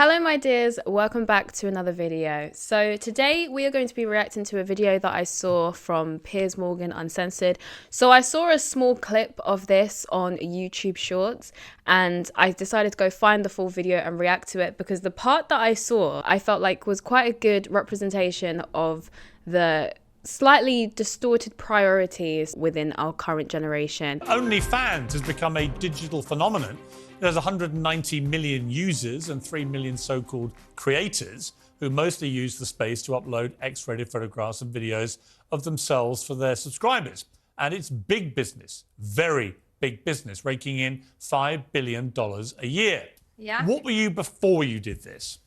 Hello my dears, welcome back to another video. So today we are going to be reacting to a video that I saw from Piers Morgan Uncensored. So I saw a small clip of this on YouTube Shorts and I decided to go find the full video and react to it because the part that I saw I felt like was quite a good representation of the slightly distorted priorities within our current generation. OnlyFans has become a digital phenomenon. There's 190 million users and 3 million so-called creators who mostly use the space to upload X-rated photographs and videos of themselves for their subscribers. And it's big business, very big business, raking in $5 billion a year. Yeah. What were you before you did this?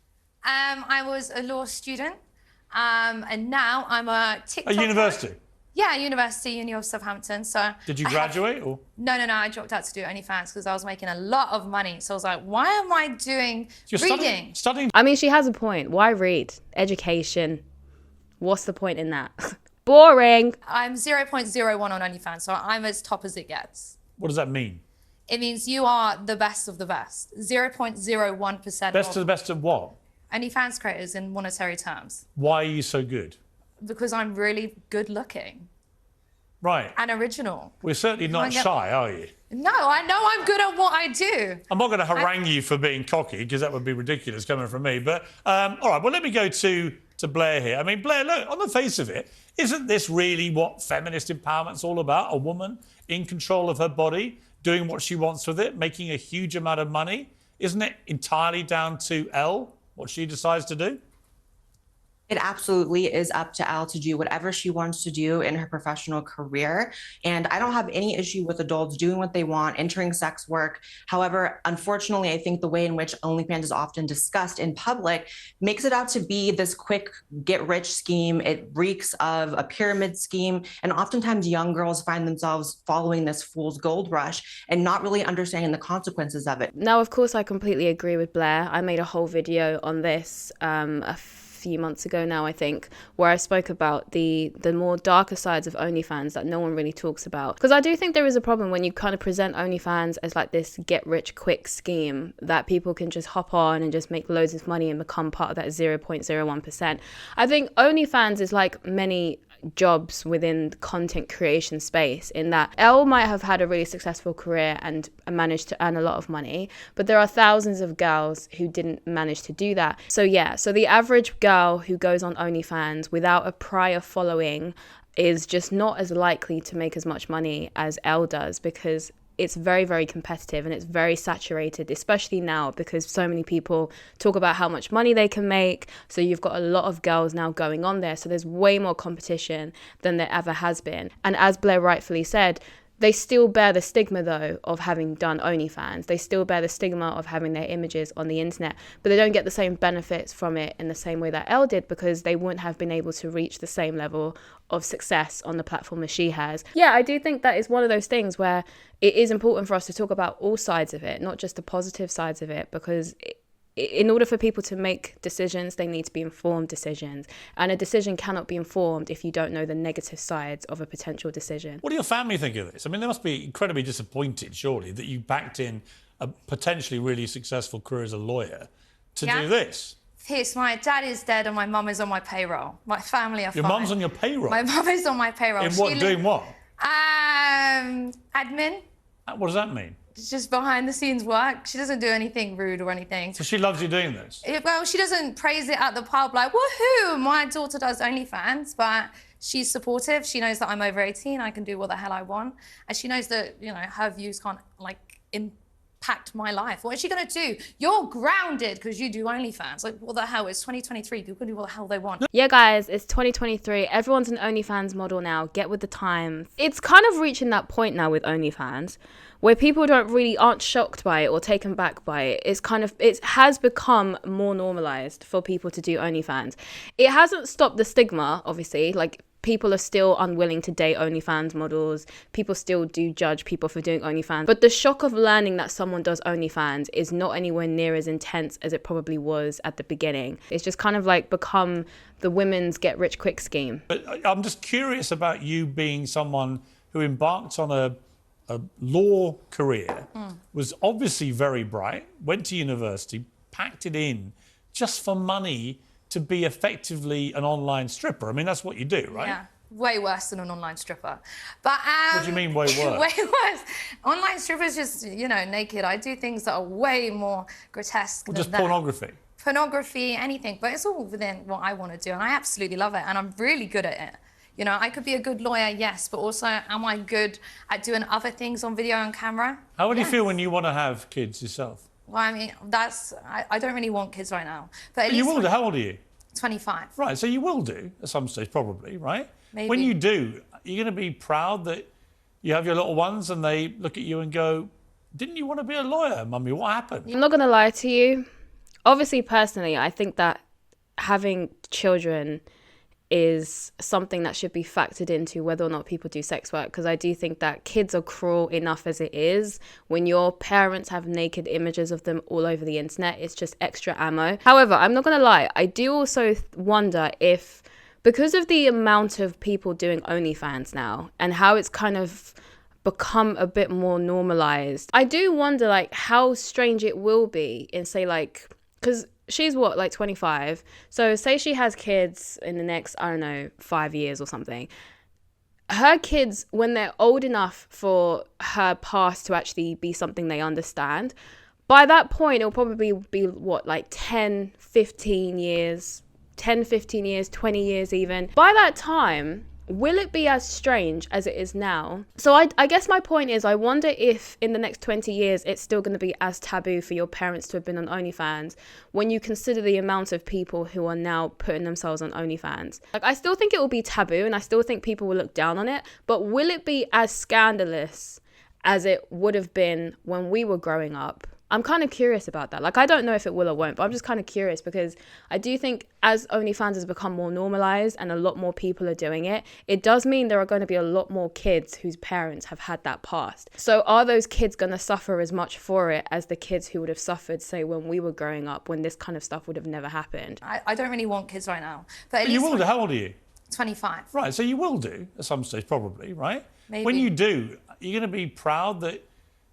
I was a law student, and now I'm a TikToker. At university? Yeah, Uni of Southampton. So did you graduate or? No, I dropped out to do OnlyFans because I was making a lot of money. So I was like, why am I doing reading? Studying? I mean, she has a point. Why read? Education. What's the point in that? Boring. I'm 0.01 on OnlyFans, so I'm as top as it gets. What does that mean? It means you are the best of the best. 0.01%. Best of the best of what? OnlyFans creators in monetary terms. Why are you so good? Because I'm really good looking. Right. And original. We're certainly not shy, are you? No, I know I'm good at what I do. I'm not going to harangue you for being cocky, because that would be ridiculous coming from me. But, all right, well, let me go to Blair here. I mean, Blair, look, on the face of it, isn't this really what feminist empowerment's all about? A woman in control of her body, doing what she wants with it, making a huge amount of money? Isn't it entirely down to Elle, what she decides to do? It absolutely is up to Elle to do whatever she wants to do in her professional career. And I don't have any issue with adults doing what they want, entering sex work. However, unfortunately, I think the way in which OnlyFans is often discussed in public makes it out to be this quick get-rich scheme. It reeks of a pyramid scheme. And oftentimes young girls find themselves following this fool's gold rush and not really understanding the consequences of it. Now, of course, I completely agree with Blair. I made a whole video on this a few months ago now, I think, where I spoke about the more darker sides of OnlyFans that no one really talks about. Because I do think there is a problem when you kind of present OnlyFans as like this get rich quick scheme that people can just hop on and just make loads of money and become part of that 0.01%. I think OnlyFans is like many jobs within the content creation space, in that Elle might have had a really successful career and managed to earn a lot of money, but there are thousands of girls who didn't manage to do that. So yeah, so the average girl who goes on OnlyFans without a prior following is just not as likely to make as much money as Elle does, because it's very, very competitive and it's very saturated, especially now because so many people talk about how much money they can make. So you've got a lot of girls now going on there. So there's way more competition than there ever has been. And as Blair rightfully said, they still bear the stigma, though, of having done OnlyFans. They still bear the stigma of having their images on the internet, but they don't get the same benefits from it in the same way that Elle did, because they wouldn't have been able to reach the same level of success on the platform as she has. Yeah, I do think that is one of those things where it is important for us to talk about all sides of it, not just the positive sides of it, because in order for people to make decisions, they need to be informed decisions. And a decision cannot be informed if you don't know the negative sides of a potential decision. What do your family think of this? I mean, they must be incredibly disappointed, surely, that you backed in a potentially really successful career as a lawyer to do this. Yes, my dad is dead and my mum is on my payroll. My family are fine. Your mum's on your payroll? My mum is on my payroll. In what, doing what? Admin. What does that mean? It's just behind the scenes work. She doesn't do anything rude or anything. So she loves you doing this? Well, she doesn't praise it at the pub like, woohoo, my daughter does OnlyFans, but she's supportive. She knows that I'm over 18, I can do what the hell I want. And she knows that, you know, her views can't like impact my life. What is she gonna do? You're grounded because you do OnlyFans. Like, what the hell? It's 2023, people can do what the hell they want. Yeah, guys, it's 2023. Everyone's an OnlyFans model now. Get with the times. It's kind of reaching that point now with OnlyFans where people aren't shocked by it or taken back by it. It has become more normalized for people to do OnlyFans. It hasn't stopped the stigma, obviously. Like, people are still unwilling to date OnlyFans models. People still do judge people for doing OnlyFans. But the shock of learning that someone does OnlyFans is not anywhere near as intense as it probably was at the beginning. It's just kind of like become the women's get rich quick scheme. But I'm just curious about you being someone who embarked on a law career, was obviously very bright, went to university, packed it in just for money to be effectively an online stripper. I mean, that's what you do, right? Yeah. Way worse than an online stripper. But what do you mean way worse? Way worse. Online strippers just, you know, naked. I do things that are way more grotesque than just that. pornography. Pornography, anything. But it's all within what I want to do, and I absolutely love it, and I'm really good at it. You know, I could be a good lawyer, yes, but also am I good at doing other things on video and camera? How would you feel when you want to have kids yourself? Well, I mean, I don't really want kids right now. But at you least will do. How old are you? 25. Right, so you will do at some stage, probably, right? Maybe. When you do, you're going to be proud that you have your little ones and they look at you and go, didn't you want to be a lawyer, mummy? What happened? I'm not going to lie to you. Obviously, personally, I think that having children is something that should be factored into whether or not people do sex work, because I do think that kids are cruel enough as it is. When your parents have naked images of them all over the internet, it's just extra ammo. However, I'm not going to lie, I do also wonder if, because of the amount of people doing OnlyFans now and how it's kind of become a bit more normalized, I do wonder like how strange it will be in, say, like, because she's what, like 25, so say she has kids in the next, I don't know, 5 years or something. Her kids, when they're old enough for her past to actually be something they understand, by that point it'll probably be what, like 10, 15 years, 20 years even. By that time, will it be as strange as it is now? So I guess my point is, I wonder if in the next 20 years it's still going to be as taboo for your parents to have been on OnlyFans when you consider the amount of people who are now putting themselves on OnlyFans. Like, I still think it will be taboo and I still think people will look down on it, but will it be as scandalous as it would have been when we were growing up? I'm kind of curious about that. Like, I don't know if it will or won't, but I'm just kind of curious because I do think as OnlyFans has become more normalized and a lot more people are doing it, it does mean there are going to be a lot more kids whose parents have had that past. So are those kids going to suffer as much for it as the kids who would have suffered, say, when we were growing up, when this kind of stuff would have never happened? I don't really want kids right now. But at least you will do. How old are you? 25. Right, so you will do at some stage, probably, right? Maybe. When you do, you're going to be proud that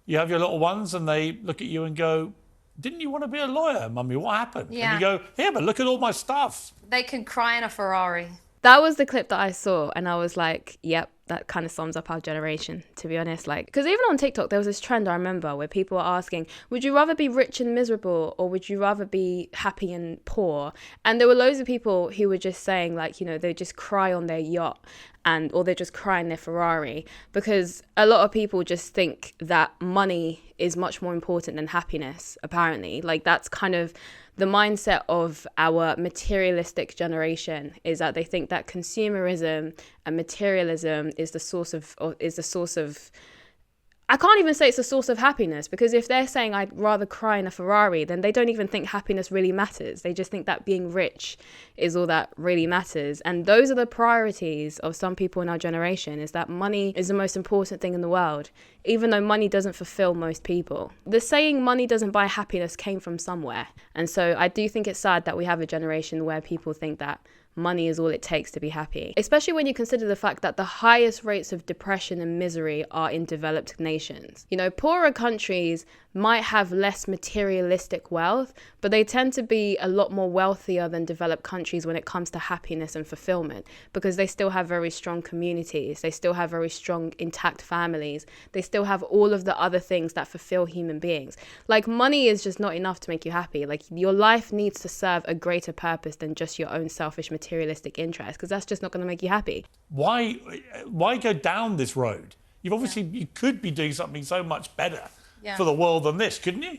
you have your little ones and they look at you and go, didn't you want to be a lawyer, mummy? What happened? Yeah. And you go, here, but look at all my stuff. They can cry in a Ferrari. That was the clip that I saw and I was like, yep, that kind of sums up our generation, to be honest. Like, because even on TikTok, there was this trend I remember where people were asking, would you rather be rich and miserable or would you rather be happy and poor? And there were loads of people who were just saying, like, you know, they just cry on their yacht or they just cry in their Ferrari, because a lot of people just think that money is much more important than happiness, apparently. Like, that's kind of the mindset of our materialistic generation, is that they think that consumerism and materialism is the source of I can't even say it's a source of happiness, because if they're saying I'd rather cry in a Ferrari, then they don't even think happiness really matters. They just think that being rich is all that really matters. And those are the priorities of some people in our generation, is that money is the most important thing in the world, even though money doesn't fulfill most people. The saying money doesn't buy happiness came from somewhere. And so I do think it's sad that we have a generation where people think that money is all it takes to be happy, especially when you consider the fact that the highest rates of depression and misery are in developed nations. You know, poorer countries might have less materialistic wealth, but they tend to be a lot more wealthier than developed countries when it comes to happiness and fulfillment, because they still have very strong communities, they still have very strong intact families, they still have all of the other things that fulfill human beings. Like, money is just not enough to make you happy. Like, your life needs to serve a greater purpose than just your own selfish materialistic interest, because that's just not going to make you happy. Why go down this road? You've obviously, you could be doing something so much better for the world than this, couldn't you?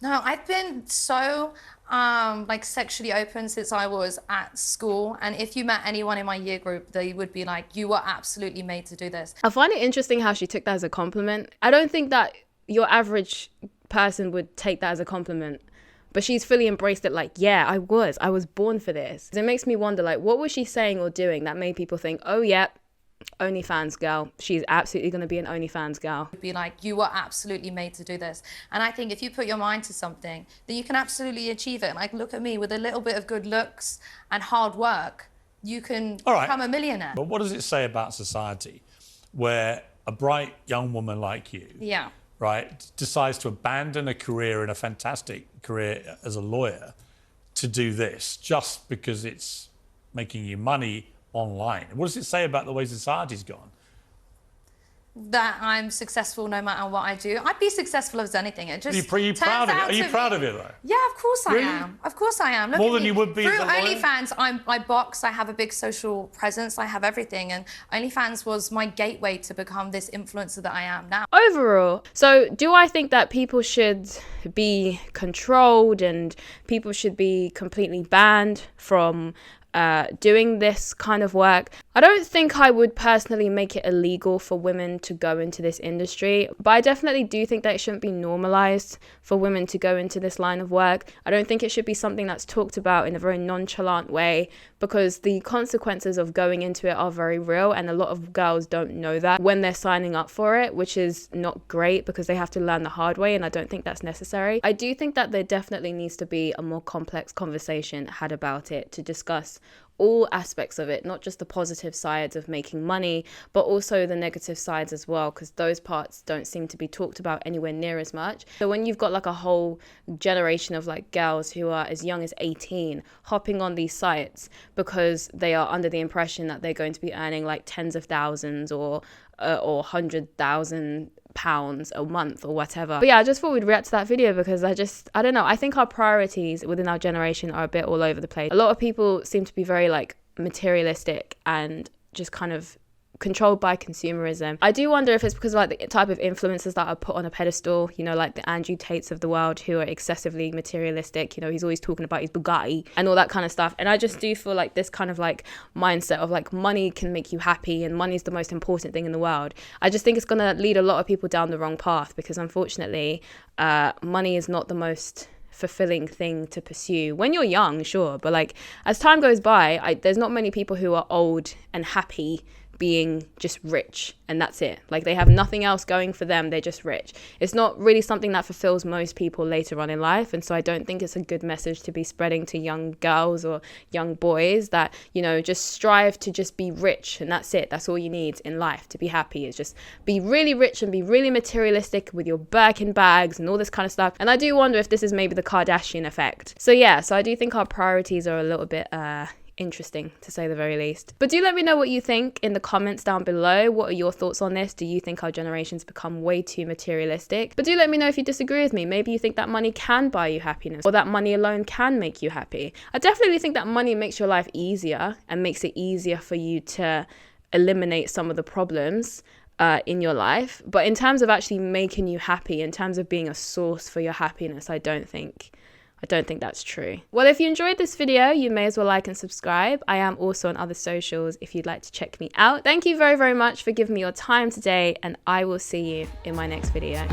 No, I've been so like sexually open since I was at school, and if you met anyone in my year group, they would be like, you were absolutely made to do this. I find it interesting how she took that as a compliment. I don't think that your average person would take that as a compliment, but she's fully embraced it. Like, yeah, I was born for this. It makes me wonder, like, what was she saying or doing that made people think, oh yeah, OnlyFans girl, she's absolutely going to be an OnlyFans girl? Be like, you were absolutely made to do this. And I think if you put your mind to something, then you can absolutely achieve it. Like, look at me, with a little bit of good looks and hard work, you can become a millionaire. But what does it say about society where a bright young woman like you right, decides to abandon a career and a fantastic career as a lawyer to do this just because it's making you money online. What does it say about the way society's gone? That I'm successful no matter what I do. I'd be successful as anything. It just Are you proud of it? Are you proud of it though? Yeah, of course I am. Of course I am. Look More at than me. you would be Through as a lawyer? OnlyFans, I box, I have a big social presence, I have everything. And OnlyFans was my gateway to become this influencer that I am now. Overall, so do I think that people should be controlled and people should be completely banned from doing this kind of work? I don't think I would personally make it illegal for women to go into this industry, but I definitely do think that it shouldn't be normalized for women to go into this line of work. I don't think it should be something that's talked about in a very nonchalant way, because the consequences of going into it are very real, and a lot of girls don't know that when they're signing up for it, which is not great because they have to learn the hard way, and I don't think that's necessary. I do think that there definitely needs to be a more complex conversation had about it to discuss all aspects of it, not just the positive sides of making money, but also the negative sides as well, because those parts don't seem to be talked about anywhere near as much. So when you've got like a whole generation of like girls who are as young as 18 hopping on these sites because they are under the impression that they're going to be earning like tens of thousands or 100,000 pounds a month or whatever. But yeah, I just thought we'd react to that video because I don't know, I think our priorities within our generation are a bit all over the place. A lot of people seem to be very like materialistic and just kind of controlled by consumerism. I do wonder if it's because of like the type of influencers that are put on a pedestal, you know, like the Andrew Tates of the world who are excessively materialistic. You know, he's always talking about his Bugatti and all that kind of stuff. And I just do feel like this kind of like mindset of like money can make you happy and money is the most important thing in the world. I just think it's going to lead a lot of people down the wrong path because unfortunately, money is not the most fulfilling thing to pursue when you're young, sure, but like as time goes by, there's not many people who are old and happy being just rich and that's it. Like they have nothing else going for them, they're just rich. It's not really something that fulfills most people later on in life, and so I don't think it's a good message to be spreading to young girls or young boys that, you know, just strive to just be rich and that's it. That's all you need in life to be happy, is just be really rich and be really materialistic with your Birkin bags and all this kind of stuff. And I do wonder if this is maybe the Kardashian effect. So yeah, so I do think our priorities are a little bit interesting to say the very least. But do let me know what you think in the comments down below. What are your thoughts on this? Do you think our generation's become way too materialistic? But do let me know if you disagree with me. Maybe you think that money can buy you happiness or that money alone can make you happy. I definitely think that money makes your life easier and makes it easier for you to eliminate some of the problems in your life. But in terms of actually making you happy, in terms of being a source for your happiness, I don't think that's true. Well, if you enjoyed this video, you may as well like and subscribe. I am also on other socials if you'd like to check me out. Thank you very, very much for giving me your time today, and I will see you in my next video.